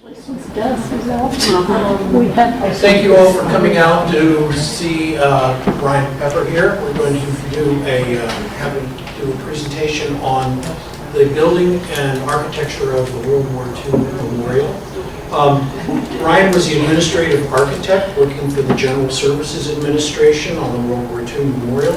Thank you all for coming out to see Brian Pepper here. We're going to do have him do a presentation on the building and architecture of the World War II Memorial. Brian was the administrative architect working for the General Services Administration on the World War II Memorial.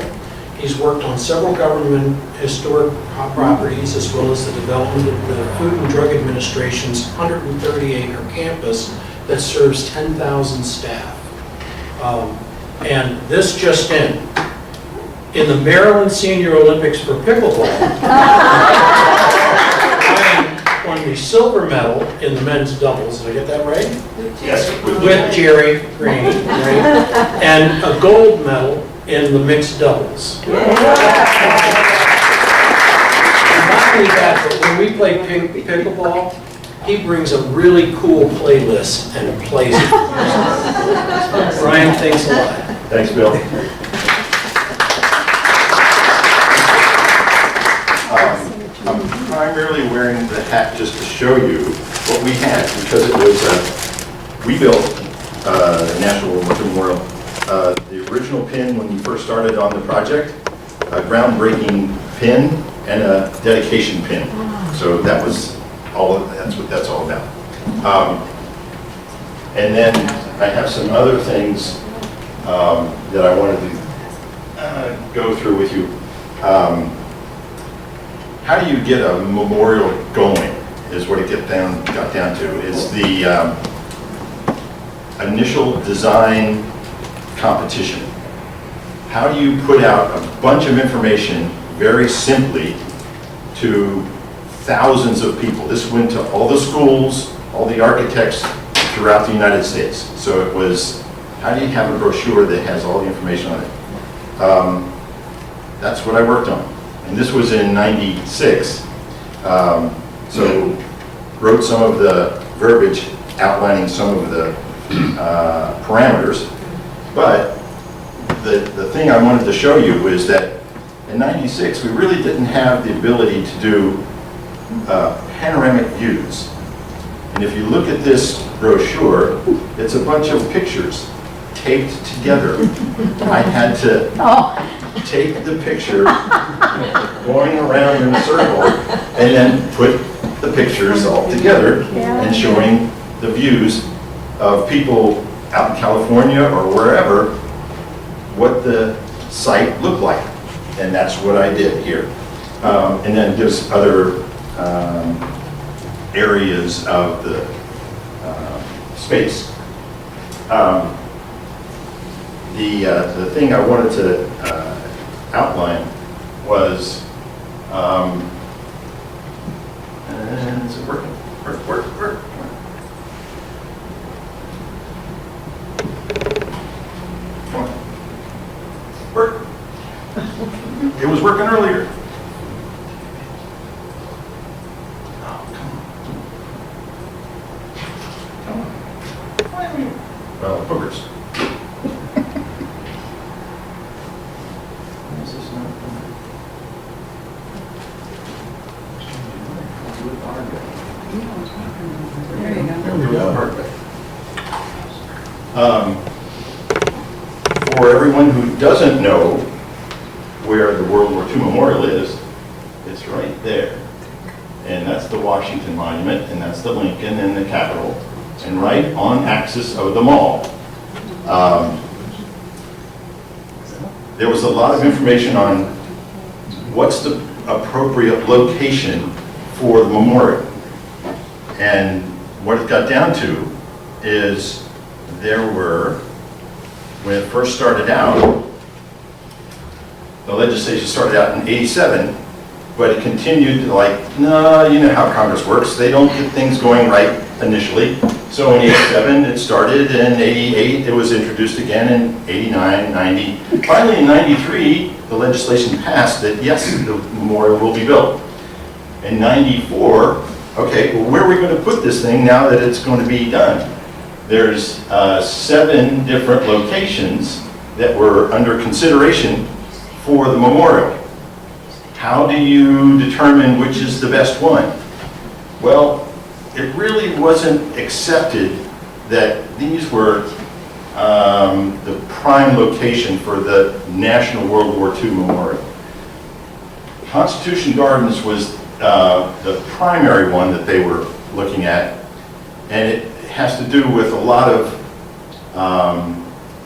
He's worked on several government historic properties as well as the development of the Food and Drug Administration's 130-acre campus that serves 10,000 staff. And this just in the Maryland Senior Olympics for pickleball, Brian won the silver medal in the men's doubles. Did I get that right? Yes. With Jerry Green, right? And a gold medal in the mixed doubles. And not only that, but when we play pickleball, he brings a really cool playlist and plays it. Brian, thanks a lot. Thanks, Bill. I'm primarily wearing the hat just to show you what we had, because it was, we built the National War Memorial. The original pin when we first started on the project, a groundbreaking pin and a dedication pin. So that was that's what that's all about. And then I have some other things that I wanted to go through with you. How do you get a memorial going is what it got down to. Is the initial design competition. How do you put out a bunch of information very simply to thousands of people? This went to all the schools, all the architects throughout the United States. So it was, how do you have a brochure that has all the information on it? That's what I worked on. And this was in '96. So wrote some of the verbiage outlining some of the parameters. But the thing I wanted to show you is that in '96 we really didn't have the ability to do panoramic views. And if you look at this brochure, it's a bunch of pictures taped together. I had to take the picture going around in a circle and then put the pictures all together and showing the views of people out in California or wherever, what the site looked like. And that's what I did here. And then there's other areas of the space. The thing I wanted to outline was, and is it working? Work. Work. It was working earlier. Oh, come on. Well, boogers. Is this not For everyone who doesn't know where the World War II Memorial is, it's right there. And that's the Washington Monument, and that's the Lincoln and the Capitol, and right on axis of the mall. There was a lot of information on what's the appropriate location for the memorial. And what it got down to is there were, when it first started out, the legislation started out in '87, but it continued to no, you know how Congress works. They don't get things going right initially. So in '87 it started, and in '88 it was introduced again, in '89, '90. Finally in '93, the legislation passed that yes, the memorial will be built. In '94, okay, well, where are we going to put this thing now that it's going to be done? There's 7 different locations that were under consideration for the memorial. How do you determine which is the best one? Well, it really wasn't accepted that these were the prime location for the National World War II Memorial. Constitution Gardens was the primary one that they were looking at, and it has to do with a lot of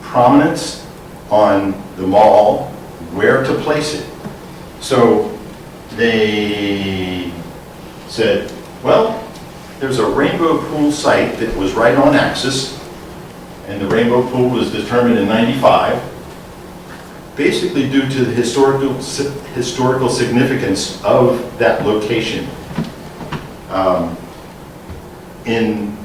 prominence on the mall, where to place it. So they said, well, there's a Rainbow Pool site that was right on axis, and the Rainbow Pool was determined in '95, basically due to the historical significance of that location. In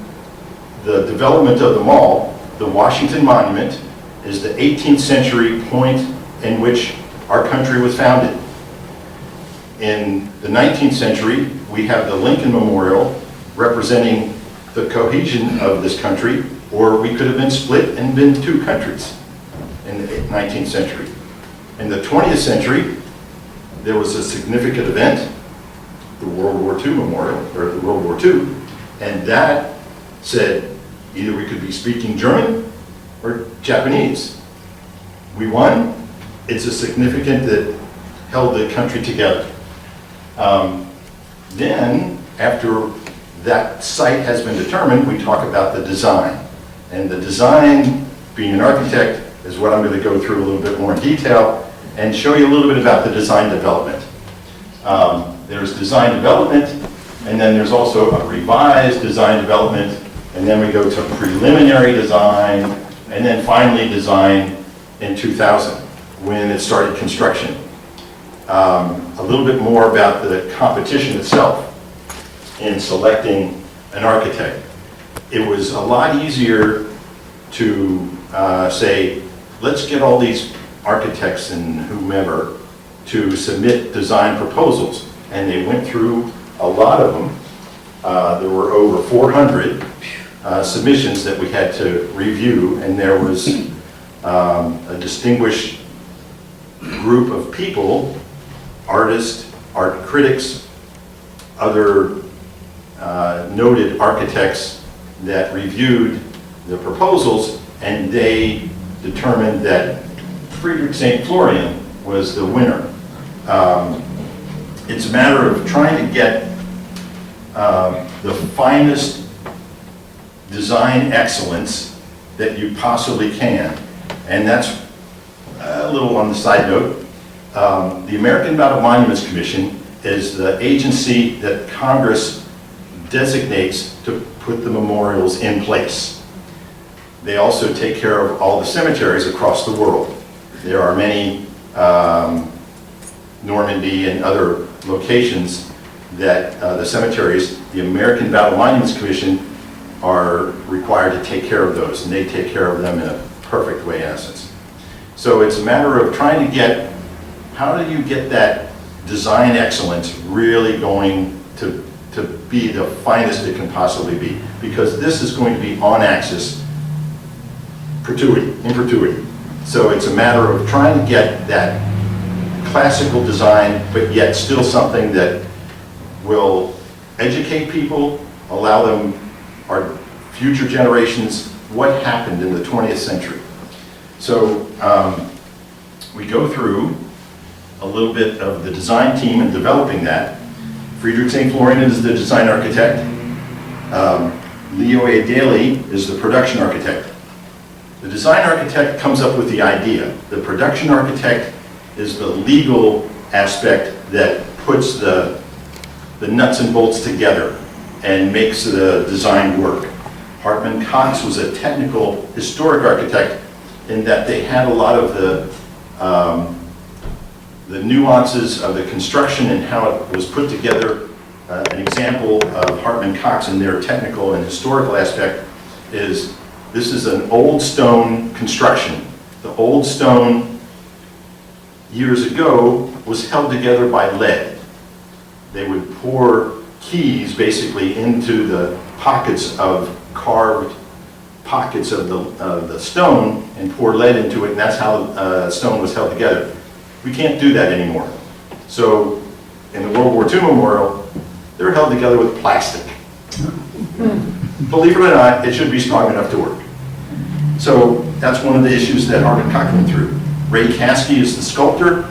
the development of the mall, the Washington Monument is the 18th century point in which our country was founded. In the 19th century, we have the Lincoln Memorial representing the cohesion of this country, or we could have been split and been two countries in the 19th century. In the 20th century, there was a significant event, the World War II Memorial, or the World War II, and that said either we could be speaking German or Japanese. We won. It's a significant that held the country together. Then, after that site has been determined, we talk about the design. And the design, being an architect, is what I'm going to go through a little bit more in detail and show you a little bit about the design development. There's design development, and then there's also a revised design development, and then we go to preliminary design, and then finally design in 2000, when it started construction. A little bit more about the competition itself in selecting an architect. It was a lot easier to say, let's get all these architects and whomever to submit design proposals. And they went through a lot of them. There were over 400 submissions that we had to review, and there was a distinguished group of people, artists, art critics, other noted architects that reviewed the proposals, and they determined that Friedrich St. Florian was the winner. It's a matter of trying to get the finest design excellence that you possibly can. And that's a little on the side note. The American Battle Monuments Commission is the agency that Congress designates to put the memorials in place. They also take care of all the cemeteries across the world. There are many Normandy and other locations that the cemeteries, the American Battle Monuments Commission, are required to take care of those, and they take care of them in a perfect way, in essence. So it's a matter of trying to get, how do you get that design excellence really going to be the finest it can possibly be? Because this is going to be on axis in perpetuity. So it's a matter of trying to get that classical design, but yet still something that will educate people, allow them, our future generations, what happened in the 20th century. So we go through a little bit of the design team and developing that. Friedrich St. Florian is the design architect. Leo A. Daly is the production architect. The design architect comes up with the idea. The production architect is the legal aspect that puts the nuts and bolts together and makes the design work. Hartman Cox was a technical historic architect in that they had a lot of the nuances of the construction and how it was put together. An example of Hartman Cox in their technical and historical aspect is, this is an old stone construction. The old stone years ago was held together by lead. They would pour keys basically into the pockets of carved pockets of the stone and pour lead into it, and that's how stone was held together. We can't do that anymore. So in the World War II Memorial, they're held together with plastic. Believe it or not, it should be strong enough to work. So that's one of the issues that Architect went through. Ray Caskey is the sculptor.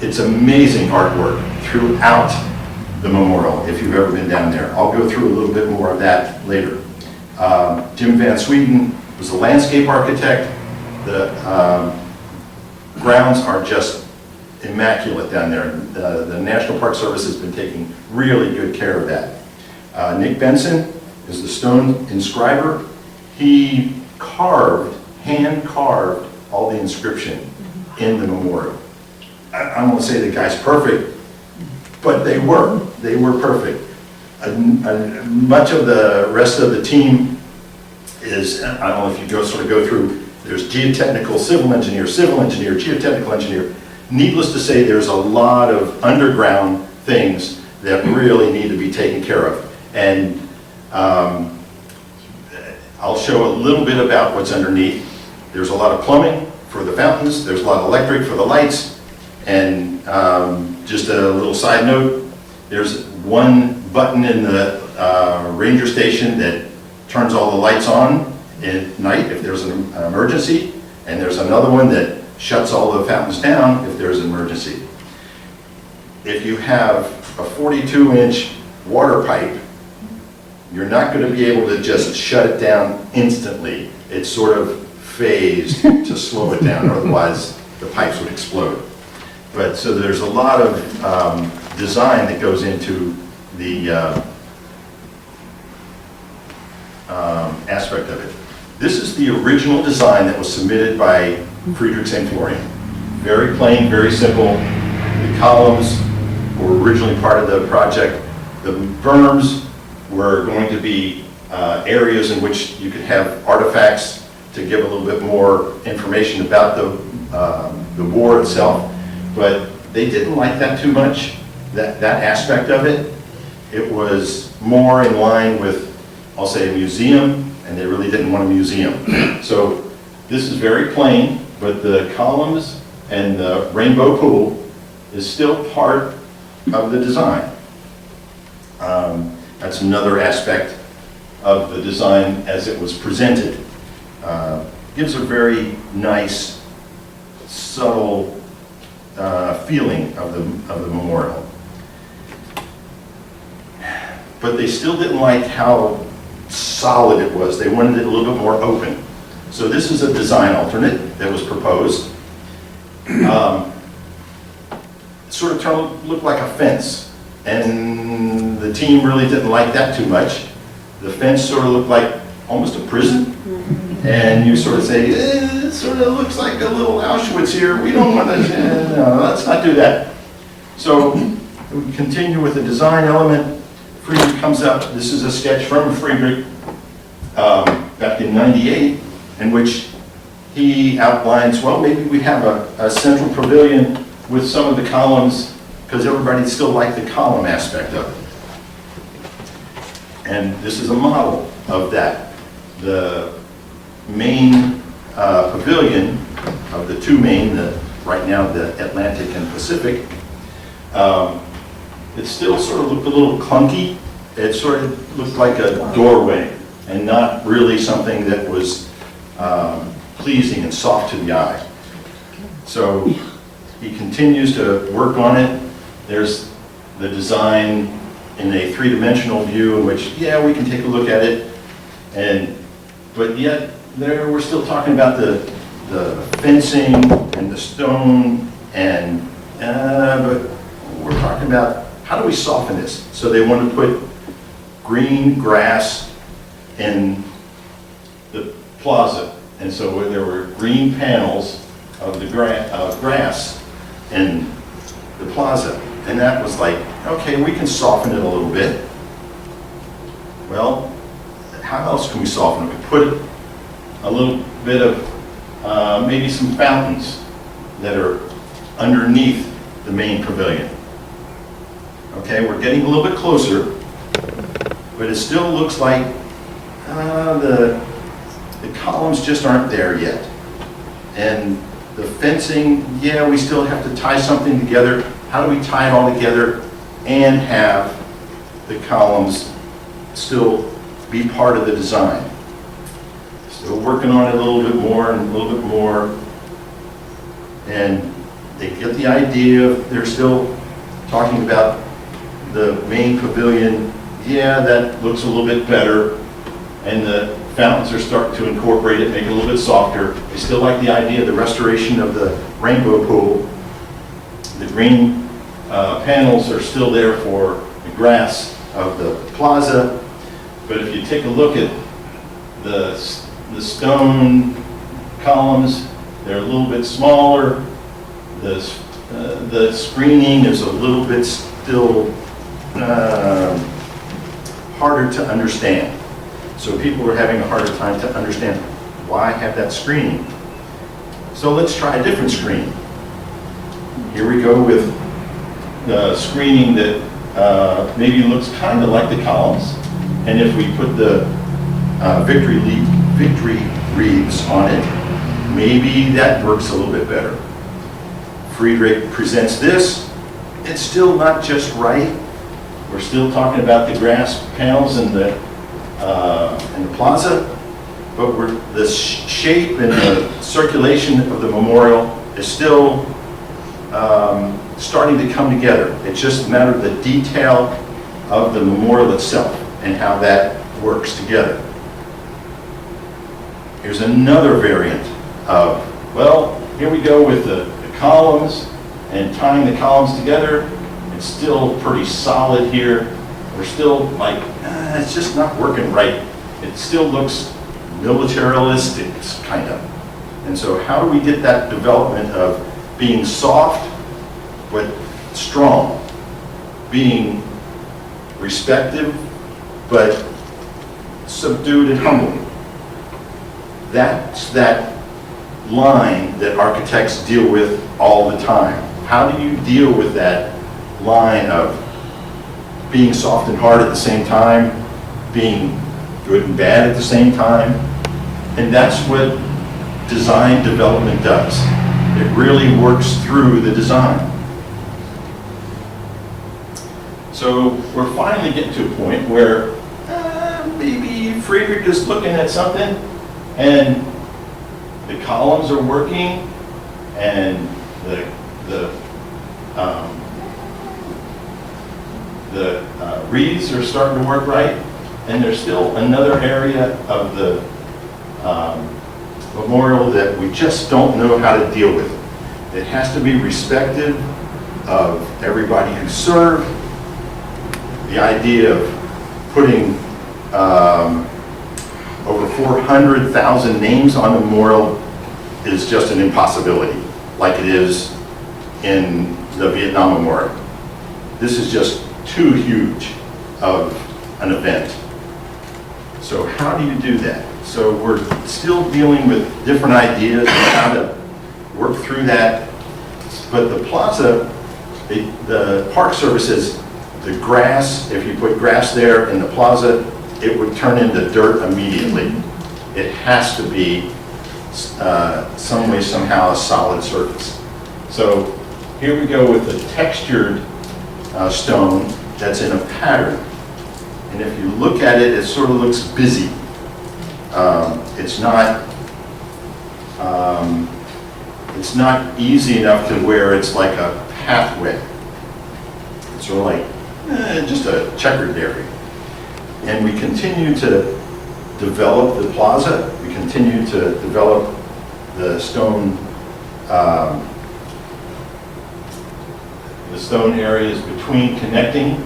It's amazing artwork throughout the memorial, if you've ever been down there. I'll go through a little bit more of that later. Jim Van Sweden was the landscape architect. The grounds are just immaculate down there. The National Park Service has been taking really good care of that. Nick Benson is the stone inscriber. He hand carved all the inscription in the memorial. I won't say the guy's perfect, but they were perfect. Much of the rest of the team is, I don't know if you sort of go through, there's geotechnical, civil engineer, geotechnical engineer. Needless to say, there's a lot of underground things that really need to be taken care of. And I'll show a little bit about what's underneath. There's a lot of plumbing for the fountains, there's a lot of electric for the lights, and just a little side note, there's one button in the ranger station that turns all the lights on at night if there's an emergency, and there's another one that shuts all the fountains down if there's an emergency. If you have a 42-inch water pipe, you're not going to be able to just shut it down instantly. It's sort of phased to slow it down, otherwise the pipes would explode. But so there's a lot of design that goes into the aspect of it. This is the original design that was submitted by Friedrich St. Florian. Very plain, very simple. The columns were originally part of the project. The berms were going to be areas in which you could have artifacts to give a little bit more information about the war itself. But they didn't like that too much, that aspect of it. It was more in line with, I'll say, a museum, and they really didn't want a museum. So this is very plain, but the columns and the rainbow pool is still part of the design. That's another aspect of the design as it was presented. Gives a very nice, subtle feeling of the memorial. But they still didn't like how solid it was. They wanted it a little bit more open. So this is a design alternate that was proposed. It sort of looked like a fence, and the team really didn't like that too much. The fence sort of looked like almost a prison, and you sort of say, it sort of looks like a little Auschwitz here. We don't want to, no, let's not do that. So we continue with the design element. Friedrich comes up, this is a sketch from Friedrich back in '98, in which he outlines, well, maybe we have a central pavilion with some of the columns, because everybody still liked the column aspect of it. And this is a model of that. The main pavilion of the two main, right now the Atlantic and Pacific, it still sort of looked a little clunky. It sort of looked like a doorway and not really something that was pleasing and soft to the eye. So he continues to work on it. There's the design in a three-dimensional view in which, yeah, we can take a look at it, but yet there we're still talking about the fencing and the stone, but we're talking about how do we soften this? So they want to put green grass in the plaza, and so there were green panels of the grass in the plaza, and that was like, okay, we can soften it a little bit. Well, how else can we soften it? We put a little bit of maybe some fountains that are underneath the main pavilion. Okay, we're getting a little bit closer, but it still looks like the columns just aren't there yet. And the fencing, yeah, we still have to tie something together. How do we tie it all together and have the columns still be part of the design. Still working on it a little bit more and a little bit more. And they get the idea, they're still talking about the main pavilion. Yeah, that looks a little bit better. And the fountains are starting to incorporate it, make it a little bit softer. They still like the idea of the restoration of the rainbow pool. The green panels are still there for the grass of the plaza. But if you take a look at the stone columns, they're a little bit smaller. The screening is a little bit still harder to understand. So people are having a harder time to understand why have that screening. So let's try a different screen. Here we go with the screening that maybe looks kind of like the columns. And if we put the victory wreaths on it, maybe that works a little bit better. Friedrich presents this. It's still not just right. We're still talking about the grass panels and the plaza, but the shape and the circulation of the memorial is still starting to come together. It's just a matter of the detail of the memorial itself and how that works together. Here's another variant of, well, here we go with the columns and tying the columns together. It's still pretty solid here. We're still like, it's just not working right. It still looks militaristic, kind of. And so how do we get that development of being soft but strong, being respectful but subdued and humble? That's that line that architects deal with all the time. How do you deal with that line of being soft and hard at the same time, being good and bad at the same time? And that's what design development does. It really works through the design. So we're finally getting to a point where maybe Friedrich is looking at something and the columns are working and the wreaths are starting to work right, and there's still another area of the memorial that we just don't know how to deal with. It has to be respected of everybody who served. The idea of putting over 400,000 names on the memorial is just an impossibility, like it is in the Vietnam Memorial. This is just too huge of an event. So how do you do that? So we're still dealing with different ideas on how to work through that. But the plaza, the Park Service says the grass, if you put grass there in the plaza, it would turn into dirt immediately. It has to be some way, somehow, a solid surface. So here we go with the textured stone that's in a pattern. And if you look at it, it sort of looks busy. It's not easy enough to where it's like a pathway. It's sort of like just a checkered area. And we continue to develop the plaza. We continue to develop the stone areas between connecting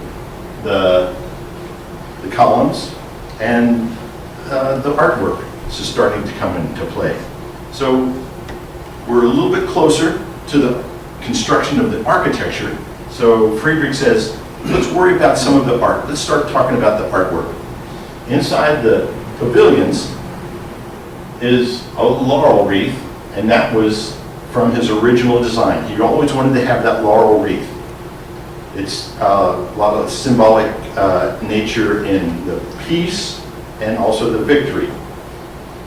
the columns and the artwork. This is starting to come into play. So we're a little bit closer to the construction of the architecture. So Friedrich says, let's worry about some of the art. Let's start talking about the artwork. Inside the pavilions is a laurel wreath, and that was from his original design. He always wanted to have that laurel wreath. It's a lot of symbolic nature in the peace and also the victory.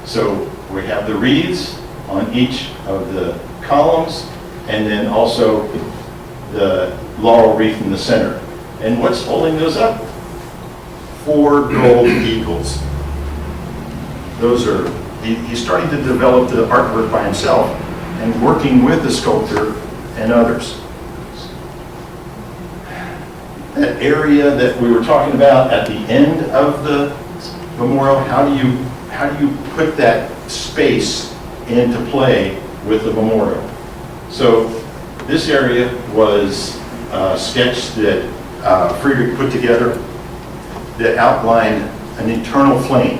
So we have the wreaths on each of the columns, and then also the laurel wreath in the center. And what's holding those up? 4 gold eagles. Those are, he's starting to develop the artwork by himself and working with the sculptor and others. That area that we were talking about at the end of the memorial, how do you put that space into play with the memorial? So this area was a sketch that Friedrich put together that outlined an internal flame.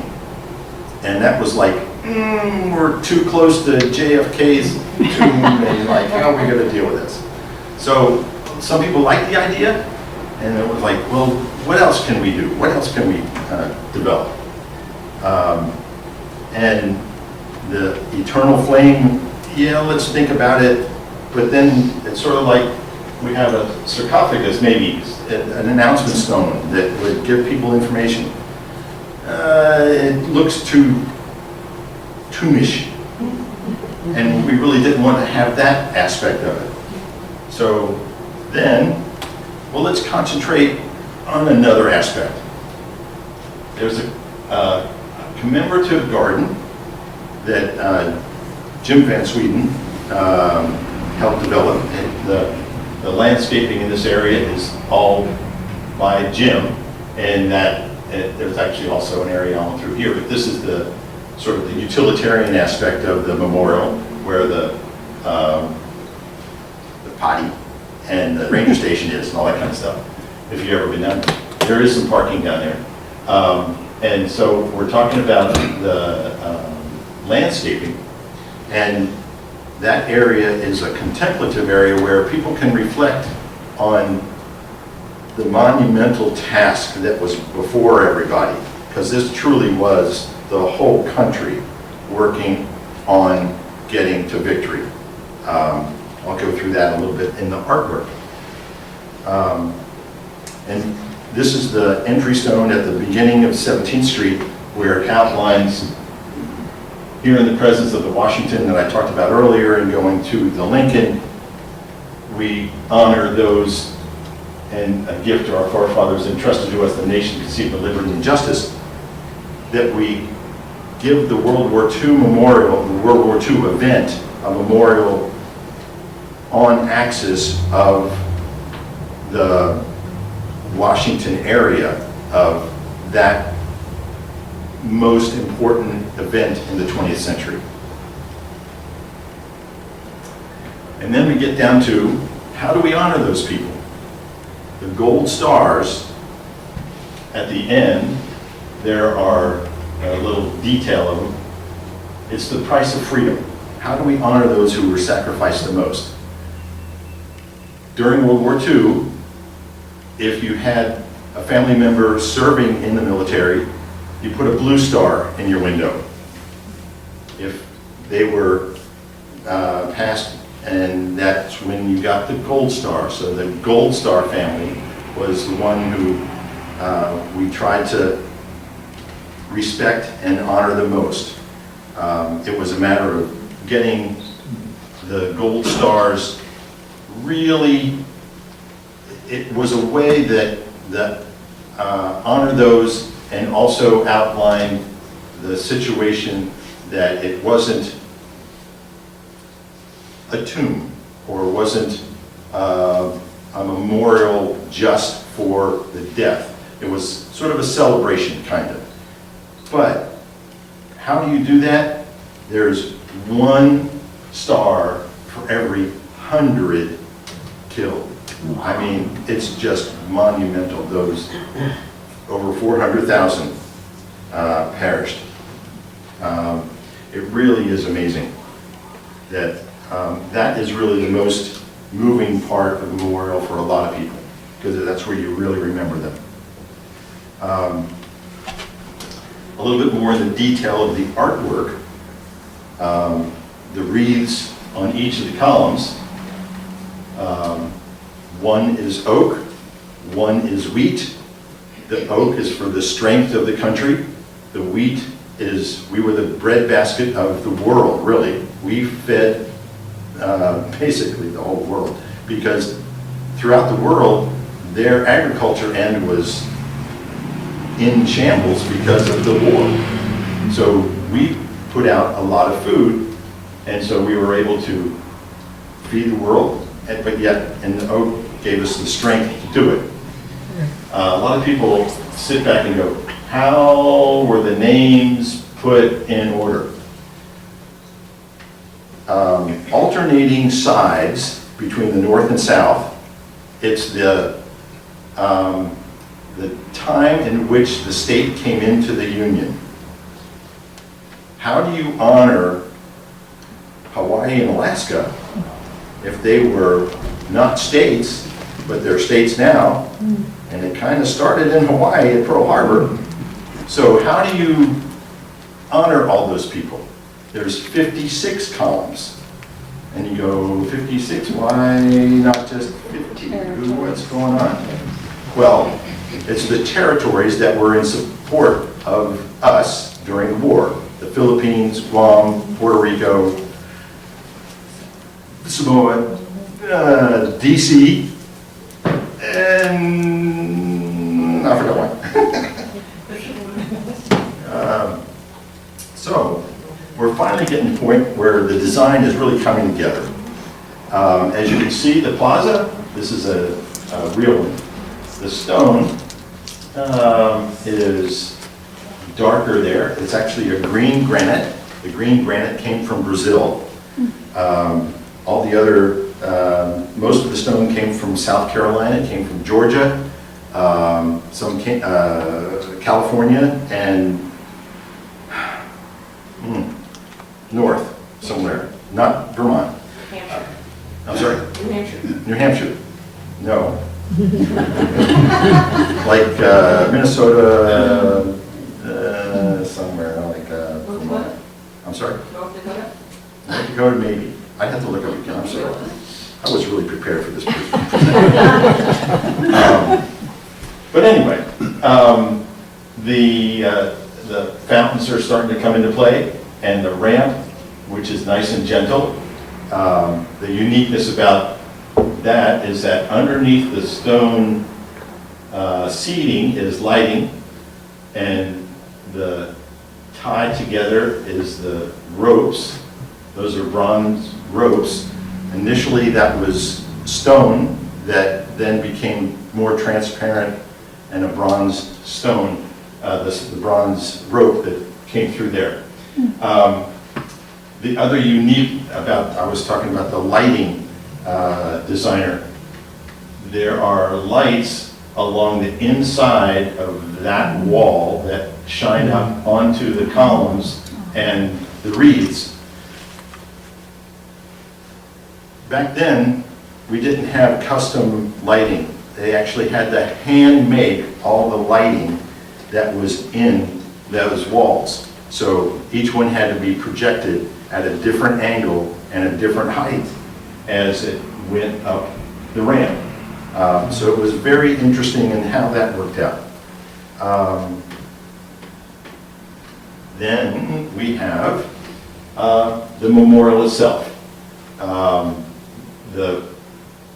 And that was like, we're too close to JFK's tomb, and like, how are we going to deal with this? So some people liked the idea, and it was like, well, what else can we do? What else can we develop? And the eternal flame, yeah, let's think about it. But then it's sort of like we have a sarcophagus, maybe, an announcement stone that would give people information. It looks too tombish, and we really didn't want to have that aspect of it. So then, well, let's concentrate on another aspect. There's a commemorative garden that Jim Van Sweden helped develop. The landscaping in this area is all by Jim, and that there's actually also an area on through here, but this is the sort of the utilitarian aspect of the memorial, where the potty and the ranger station is and all that kind of stuff. If you've ever been down there is some parking down there. And so we're talking about the landscaping, and that area is a contemplative area where people can reflect on the monumental task that was before everybody, because this truly was the whole country working on getting to victory. I'll go through that a little bit in the artwork. And this is the entry stone at the beginning of 17th Street, where it outlines here in the presence of the Washington that I talked about earlier, and going to the Lincoln, we honor those and a gift to our forefathers entrusted to us, the nation conceived of liberty and justice, that we give the World War II memorial, the World War II event, a memorial on axis of the Washington area of that most important event in the 20th century. And then we get down to, how do we honor those people? The gold stars at the end, there are a little detail of them. It's the price of freedom. How do we honor those who were sacrificed the most? During World War II, if you had a family member serving in the military, you put a blue star in your window. If they were passed, and that's when you got the gold star. So the gold star family was the one who we tried to respect and honor the most. It was a matter of getting the gold stars really, it was a way that honored those and also outlined the situation that it wasn't a tomb or wasn't a memorial just for the death. It was sort of a celebration, kind of. But how do you do that? There's one star for every 100 killed. I mean, it's just monumental. Those over 400,000 perished. It really is amazing that that is really the most moving part of the memorial for a lot of people, because that's where you really remember them. A little bit more in the detail of the artwork. The wreaths on each of the columns. One is oak, one is wheat. The oak is for the strength of the country. The wheat is, we were the breadbasket of the world, really. We fed basically the whole world, because throughout the world, their agriculture end was in shambles because of the war. So we put out a lot of food, and so we were able to feed the world, but yet, and the oak gave us the strength to do it. A lot of people sit back and go, how were the names put in order? Alternating sides between the north and south, it's the time in which the state came into the Union. How do you honor Hawaii and Alaska if they were not states, but they're states now, and it kind of started in Hawaii at Pearl Harbor? So how do you honor all those people? There's 56 columns. And you go, 56, why not just 50? What's going on? Well, it's the territories that were in support of us during the war. The Philippines, Guam, Puerto Rico, Samoa, DC, and I forgot one. So we're finally getting to the point where the design is really coming together. As you can see, the plaza, this is a real one. The stone is darker there. It's actually a green granite. The green granite came from Brazil. All the other, most of the stone came from South Carolina, it came from Georgia, some came, California, and north somewhere, not Vermont. New Hampshire. I'm sorry? New Hampshire. New Hampshire? No. Like Minnesota, somewhere, like Vermont. I'm sorry? North Dakota. North Dakota, maybe. I'd have to look up again, I'm sorry. I was really prepared for this presentation. But anyway, the fountains are starting to come into play, and the ramp, which is nice and gentle. The uniqueness about that is that underneath the stone seating is lighting, and the tied together is the ropes. Those are bronze ropes. Initially that was stone that then became more transparent and a bronze stone, the bronze rope that came through there. The other unique about, I was talking about the lighting designer. There are lights along the inside of that wall that shine up onto the columns and the wreaths. Back then, we didn't have custom lighting. They actually had to hand make all the lighting that was in those walls. So each one had to be projected at a different angle and a different height as it went up the ramp. So it was very interesting in how that worked out. Then we have the memorial itself. The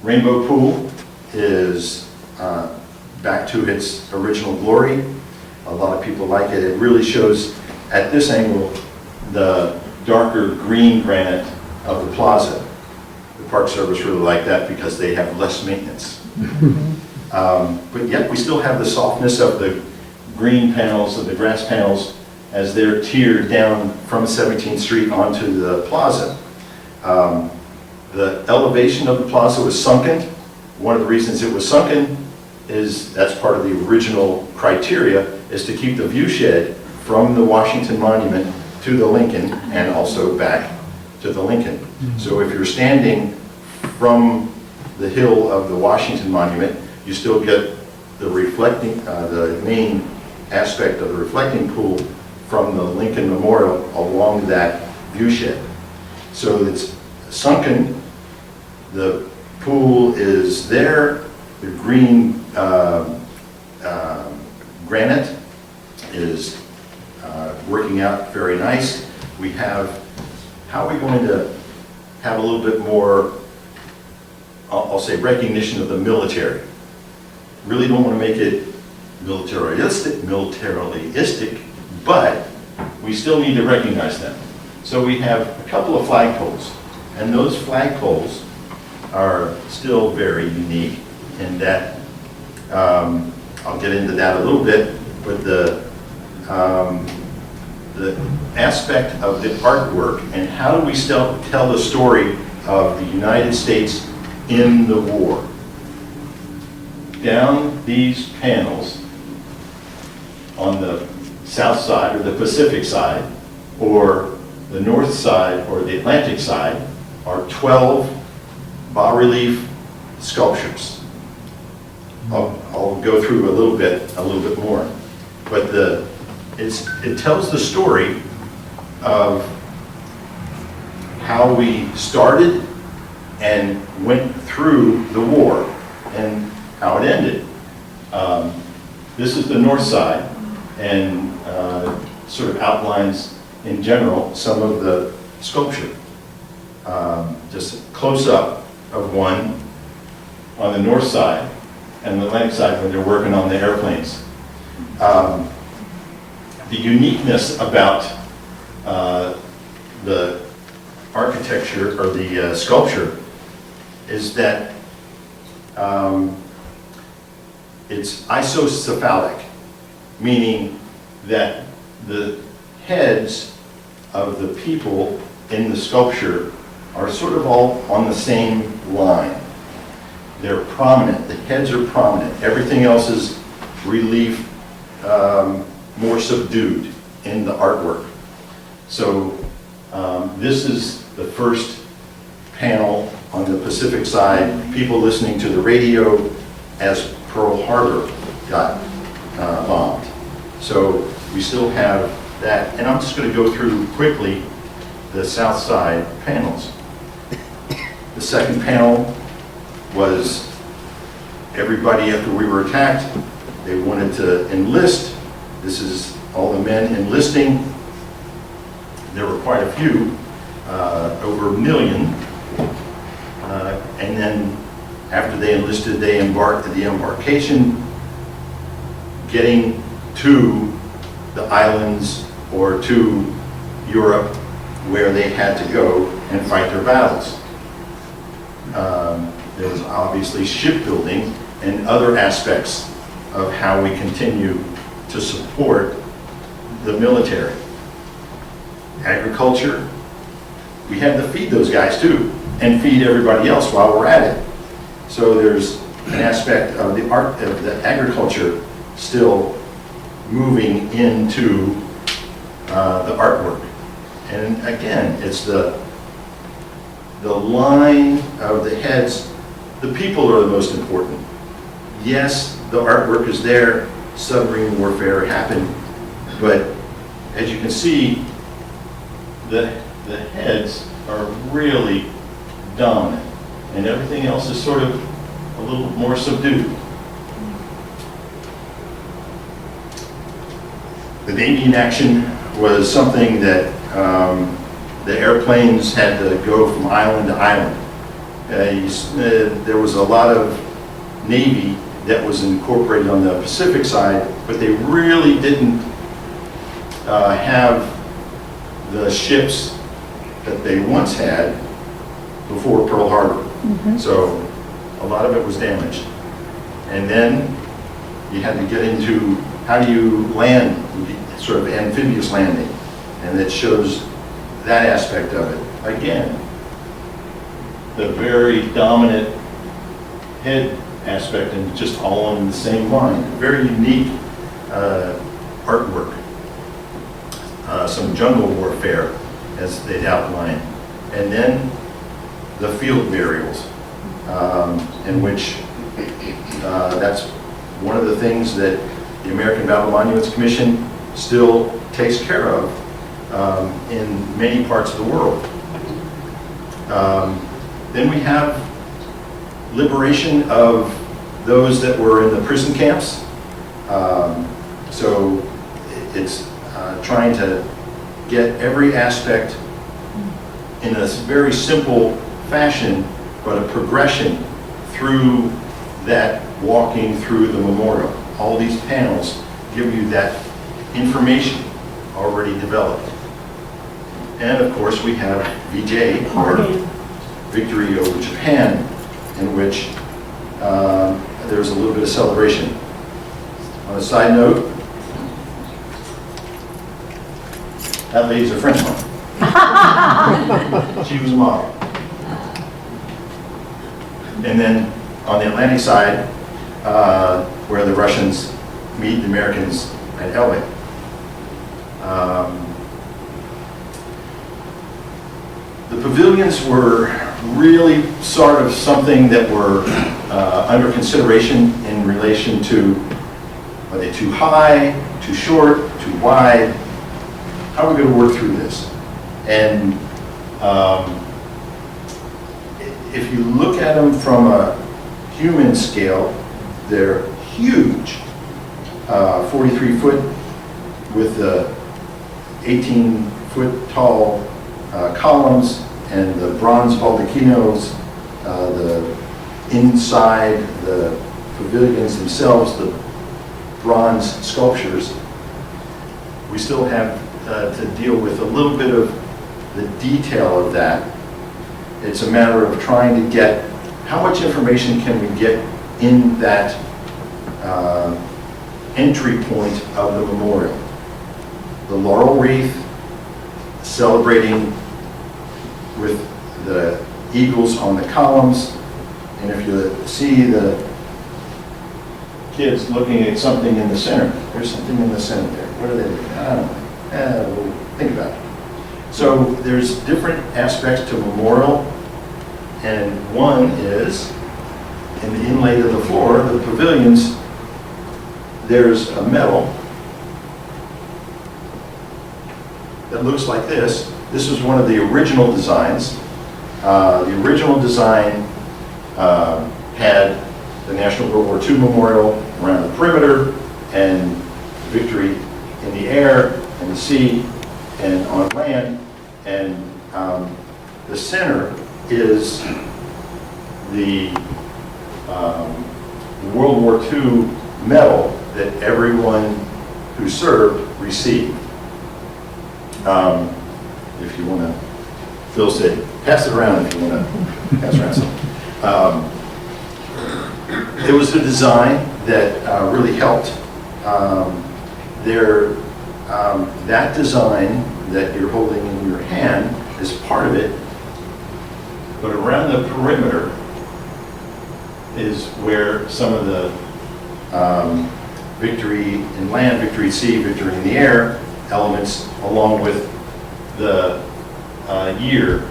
rainbow pool is back to its original glory. A lot of people like it. It really shows at this angle the darker green granite of the plaza. The Park Service really like that because they have less maintenance. But yet we still have the softness of the green panels, of the grass panels, as they're tiered down from 17th Street onto the plaza. The elevation of the plaza was sunken. One of the reasons it was sunken is, that's part of the original criteria, is to keep the view shed from the Washington Monument to the Lincoln and also back to the Lincoln. So if you're standing from the hill of the Washington Monument, you still get the reflecting, the main aspect of the reflecting pool from the Lincoln Memorial along that view shed. So it's sunken, the pool is there, the green granite is working out very nice. We have, how are we going to have a little bit more, I'll say, recognition of the military? Really don't want to make it militaristic, but we still need to recognize them. So we have a couple of flagpoles, and those flagpoles are still very unique in that, I'll get into that a little bit, but the aspect of the artwork and how do we still tell the story of the United States in the war. Down these panels on the south side or the Pacific side or the north side or the Atlantic side are 12 bas-relief sculptures. I'll go through a little bit more, but it tells the story of how we started and went through the war and how it ended. This is the north side and sort of outlines in general some of the sculpture. Just a close-up of one on the north side and the Atlantic side when they're working on the airplanes. The uniqueness about the architecture or the sculpture is that it's isocephalic, meaning that the heads of the people in the sculpture are sort of all on the same line. They're prominent, the heads are prominent. Everything else is relief, more subdued in the artwork. So this is the first panel on the Pacific side, people listening to the radio as Pearl Harbor got bombed. So we still have that, and I'm just going to go through quickly the south side panels. The second panel was everybody after we were attacked, they wanted to enlist. This is all the men enlisting. There were quite a few, over 1 million. And then after they enlisted, they embarked at the embarkation, getting to the islands or to Europe where they had to go and fight their battles. There was obviously shipbuilding and other aspects of how we continue to support the military. Agriculture, we had to feed those guys too, and feed everybody else while we're at it. So there's an aspect of the art of the agriculture still moving into the artwork. And again, it's the line of the heads. The people are the most important. Yes, the artwork is there, submarine warfare happened, but as you can see, the heads are really dominant, and everything else is sort of a little more subdued. The Navy in action was something that the airplanes had to go from island to island. There was a lot of Navy that was incorporated on the Pacific side, but they really didn't have the ships that they once had before Pearl Harbor. So a lot of it was damaged. And then you had to get into how do you land, sort of amphibious landing, and it shows that aspect of it. Again, the very dominant head aspect and just all on the same line. Very unique artwork. Some jungle warfare as they'd outlined. And then the field burials, in which that's one of the things that the American Battle Monuments Commission still takes care of in many parts of the world. Then we have liberation of those that were in the prison camps. So it's trying to get every aspect in a very simple fashion, but a progression through that walking through the memorial. all these panels give you that information already developed. And of course, we have VJ, or Victory over Japan, in which there's a little bit of celebration. On a side note, that lady's a French woman. She was a model. And then on the Atlantic side, where the Russians meet the Americans at Elba. The pavilions were really sort of something that were under consideration in relation to, are they too high, too short, too wide? How are we going to work through this? And if you look at them from a human scale, they're huge. 43 foot with the 18-foot tall columns and the bronze baldacchinos, the inside, the pavilions themselves, the bronze sculptures. We still have to deal with a little bit of the detail of that. It's a matter of trying to get, how much information can we get in that entry point of the memorial? The laurel wreath, celebrating with the eagles on the columns, and if you see the kids looking at something in the center, there's something in the center there. What are they looking at? I don't know. We'll think about it. So there's different aspects to memorial, and one is in the inlay of the floor, the pavilions, there's a medal that looks like this. This was one of the original designs. The original design had the National World War II memorial around the perimeter and victory in the air and the sea and on land. And the center is the World War II medal that everyone who served received. If you want to, Phil said, pass it around if you want to pass around something. It was the design that really helped. That design that you're holding in your hand is part of it, but around the perimeter is where some of the victory in land, victory at sea, victory in the air elements, along with the year,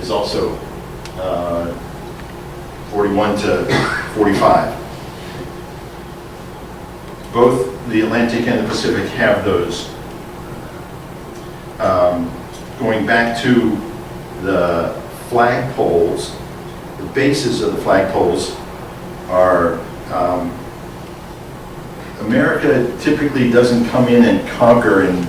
is also 41 to 45. Both the Atlantic and the Pacific have those. Going back to the flagpoles, the bases of the flagpoles are, America typically doesn't come in and conquer and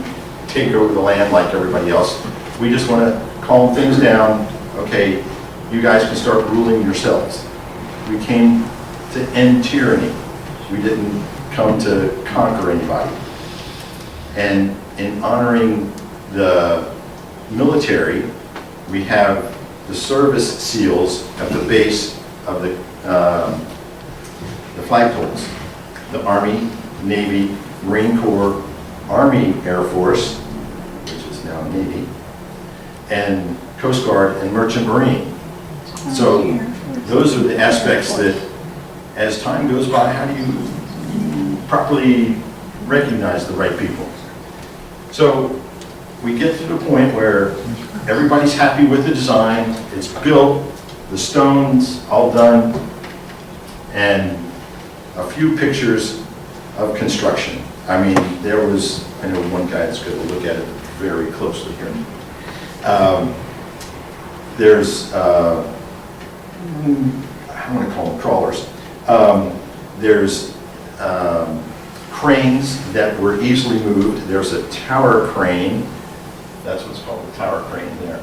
take over the land like everybody else. We just want to calm things down. Okay, you guys can start ruling yourselves. We came to end tyranny. We didn't come to conquer anybody. And in honoring the military, we have the service seals at the base of the flagpoles. The Army, Navy, Marine Corps, Army Air Force, which is now Navy, and Coast Guard and Merchant Marine. So those are the aspects that, as time goes by, how do you properly recognize the right people? So we get to the point where everybody's happy with the design, it's built, the stone's all done, and a few pictures of construction. I mean, there was, I know one guy that's going to look at it very closely here. There's, I don't want to call them crawlers. There's cranes that were easily moved. There's a tower crane. That's what's called the tower crane there.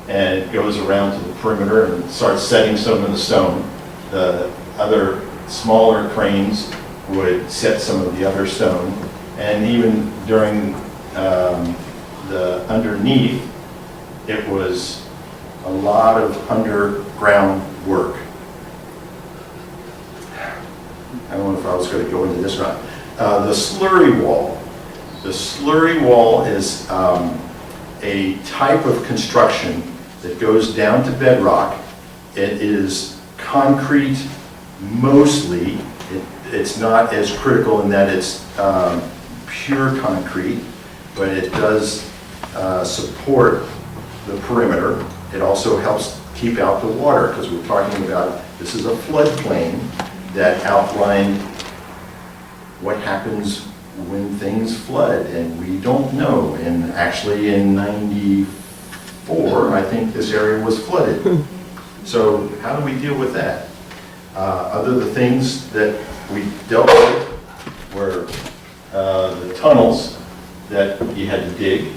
And it goes around to the perimeter and starts setting some of the stone. The other smaller cranes would set some of the other stone, and even during the underneath, it was a lot of underground work. I don't know if I was going to go into this or not. The slurry wall. The slurry wall is a type of construction that goes down to bedrock. It is concrete mostly. It's not as critical in that it's pure concrete, but it does support the perimeter. It also helps keep out the water, because we're talking about, this is a floodplain that outlined what happens when things flood, and we don't know. And actually in '94, I think this area was flooded. So how do we deal with that? Other the things that we dealt with were the tunnels that you had to dig.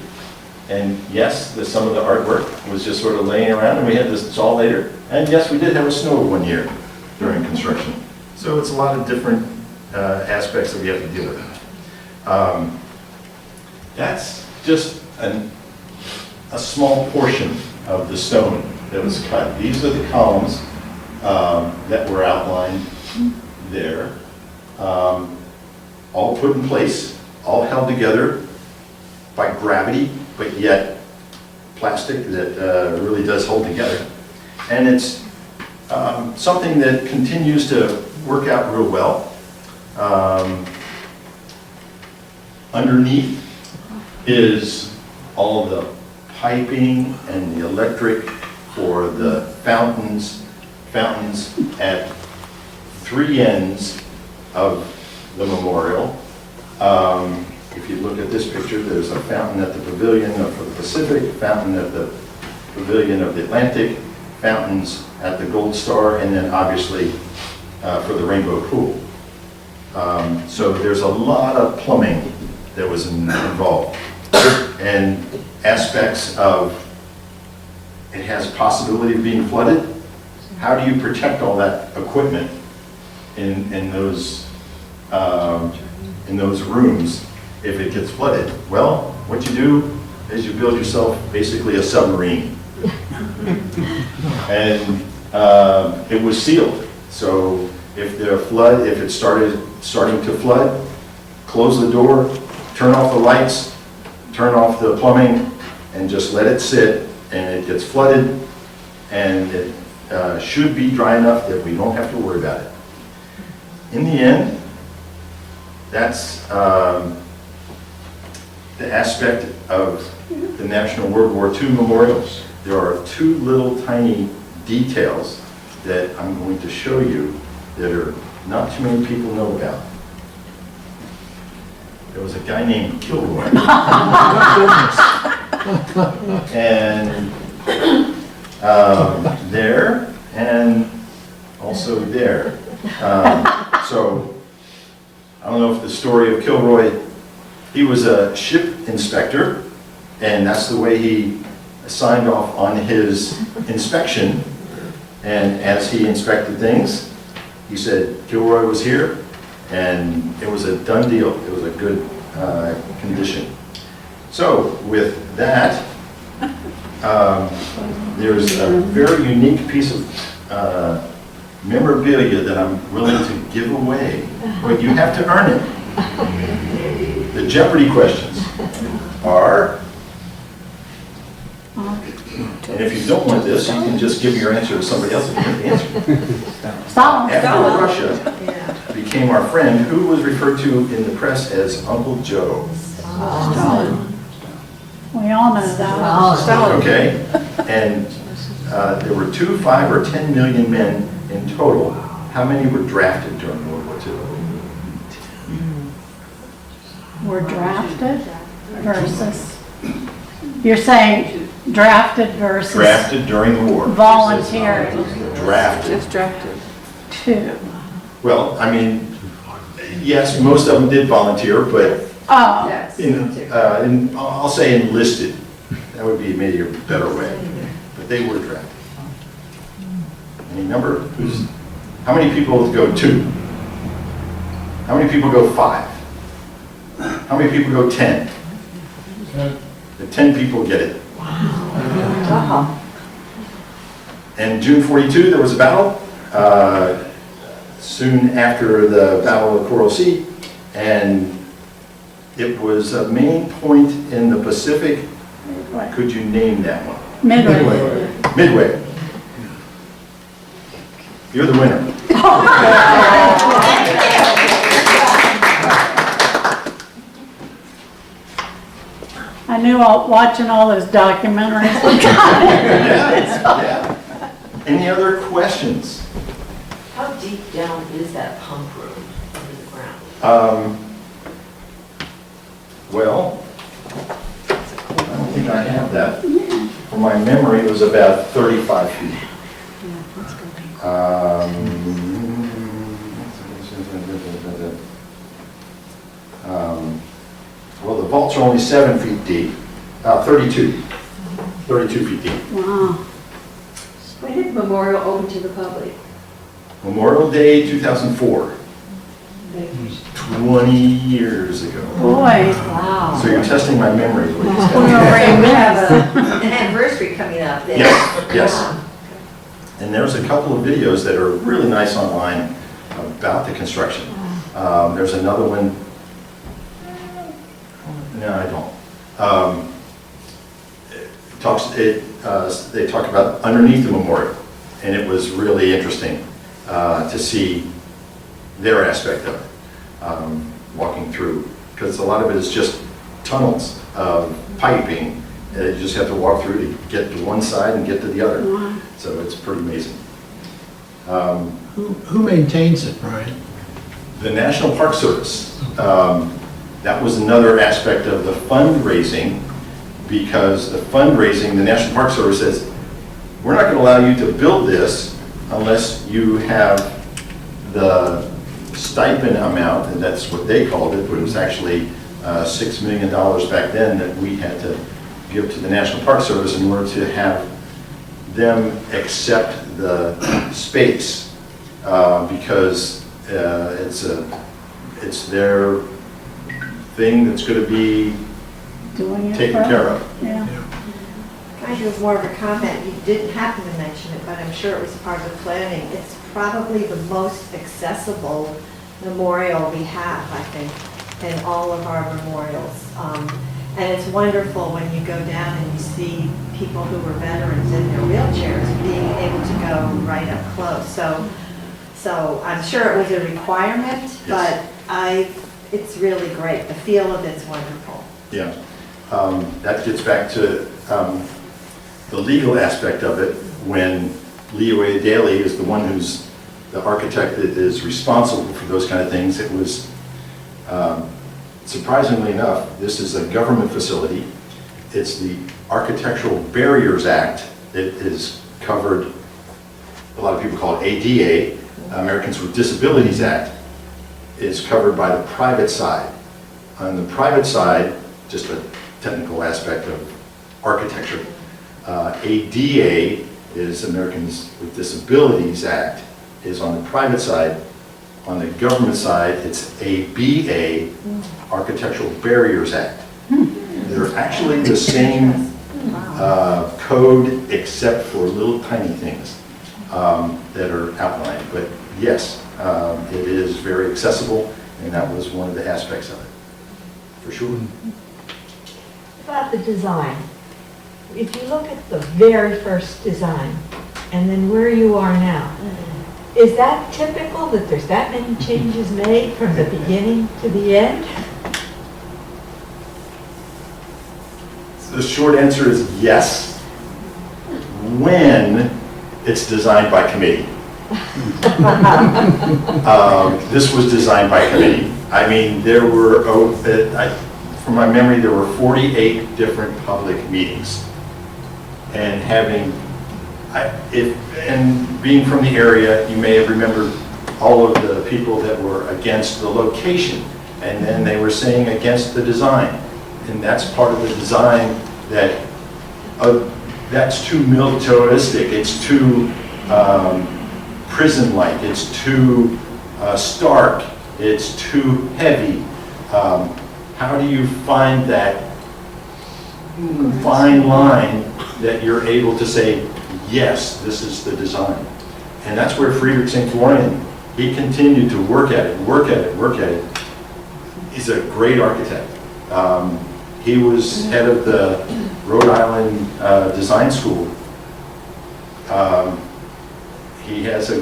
And yes, some of the artwork was just sort of laying around, and we had this all later. And yes, we did have a snow one year during construction. So it's a lot of different aspects that we have to deal with. That's just a small portion of the stone that was cut. These are the columns that were outlined there, all put in place, all held together by gravity, but yet plastic that really does hold together. And it's something that continues to work out real well. Underneath is all the piping and the electric for the fountains at three ends of the memorial. If you look at this picture, there's a fountain at the pavilion for the Pacific, fountain at the pavilion of the Atlantic, fountains at the Gold Star, and then obviously for the Rainbow Pool. So there's a lot of plumbing that was involved, and aspects of it has possibility of being flooded. How do you protect all that equipment in those rooms if it gets flooded? Well, what you do is you build yourself basically a submarine. And it was sealed. So if it starting to flood, close the door, turn off the lights, turn off the plumbing, and just let it sit, and it gets flooded, and it should be dry enough that we don't have to worry about it. In the end, that's the aspect of the National World War II memorials. There are two little tiny details that I'm going to show you that are not too many people know about. There was a guy named Kilroy. And there, and also there. So, I don't know if the story of Kilroy, he was a ship inspector, and that's the way he signed off on his inspection. And as he inspected things, he said Kilroy was here, and it was a done deal. It was a good condition. So with that, there's a very unique piece of memorabilia that I'm willing to give away, but you have to earn it. The Jeopardy questions are, and if you don't want this, you can just give your answer to somebody else if you know the answer. After Russia became our friend, who was referred to in the press as Uncle Joe? We all know that. Okay, and there were 2, 5, or 10 million men in total. How many were drafted during World War II? Were drafted versus, you're saying drafted versus Drafted during the war. volunteering? Drafted. Just drafted. 2. Well, I mean, yes, most of them did volunteer, but Oh, I'll say enlisted. That would be maybe a better way. But they were drafted. Any number? How many people would go 2? How many people go 5? How many people go 10? The 10 people get it. And June 42, there was a battle, soon after the Battle of Coral Sea, and it was a main point in the Pacific. Could you name that one? Midway. Midway. You're the winner. I knew watching all those documentaries. Yeah. Any other questions? How deep down is that pump room under the ground? Well, I don't think I have that. From my memory, it was about 35 feet. Well, the vaults are only 7 feet deep, 32 feet deep. Wow. When did Memorial open to the public? Memorial Day 2004, 20 years ago. Boy. Wow. So you're testing my memory. is what you're saying. We have an anniversary coming up then. Yes. Wow. And there's a couple of videos that are really nice online about the construction. There's another one. No, I don't. They talk about underneath the memorial, and it was really interesting to see their aspect of it, walking through, because a lot of it is just tunnels of piping. You just have to walk through to get to one side and get to the other. Wow. So it's pretty amazing. Who maintains it, Brian? The National Park Service. That was another aspect of the fundraising, because the fundraising, the National Park Service says, we're not going to allow you to build this unless you have the stipend amount, and that's what they called it, but it was actually $6 million back then that we had to give to the National Park Service in order to have them accept the space, because it's their thing that's going to be Doing it taken for- care of. Yeah. Kind of more of a comment, you didn't happen to mention it, but I'm sure it was part of the planning. It's probably the most accessible memorial we have, I think, in all of our memorials. And it's wonderful when you go down and you see people who were veterans in their wheelchairs being able to go right up close. So I'm sure it was a requirement, but it's really great. The feel of it's wonderful. Yeah. That gets back to the legal aspect of it, when WWII Daly is the one who's the architect that is responsible for those kind of things. It was, surprisingly enough, this is a government facility. It's the Architectural Barriers Act. It is covered, a lot of people call it ADA, Americans with Disabilities Act, is covered by the private side. On the private side, just a technical aspect of architecture, ADA is Americans with Disabilities Act, is on the private side. On the government side, it's ABA, Architectural Barriers Act. They're actually the same code, except for little tiny things that are outlined. But yes, it is very accessible, and that was one of the aspects of it, for sure. About the design, if you look at the very first design and then where you are now, is that typical that there's that many changes made from the beginning to the end? The short answer is yes, when it's designed by committee. This was designed by committee. I mean, there were, from my memory, there were 48 different public meetings. And and being from the area, you may have remembered all of the people that were against the location. And then they were saying against the design. And that's part of the design that, that's too militaristic, it's too prison-like, it's too stark. it's too heavy. How do you find that fine line that you're able to say, yes, this is the design? And that's where Friedrich St. Florian, he continued to work at it, work at it, work at it. He's a great architect. He was head of the Rhode Island Design School. He's a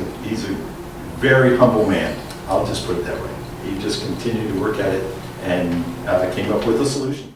very humble man. I'll just put it that way. He just continued to work at it and came up with a solution.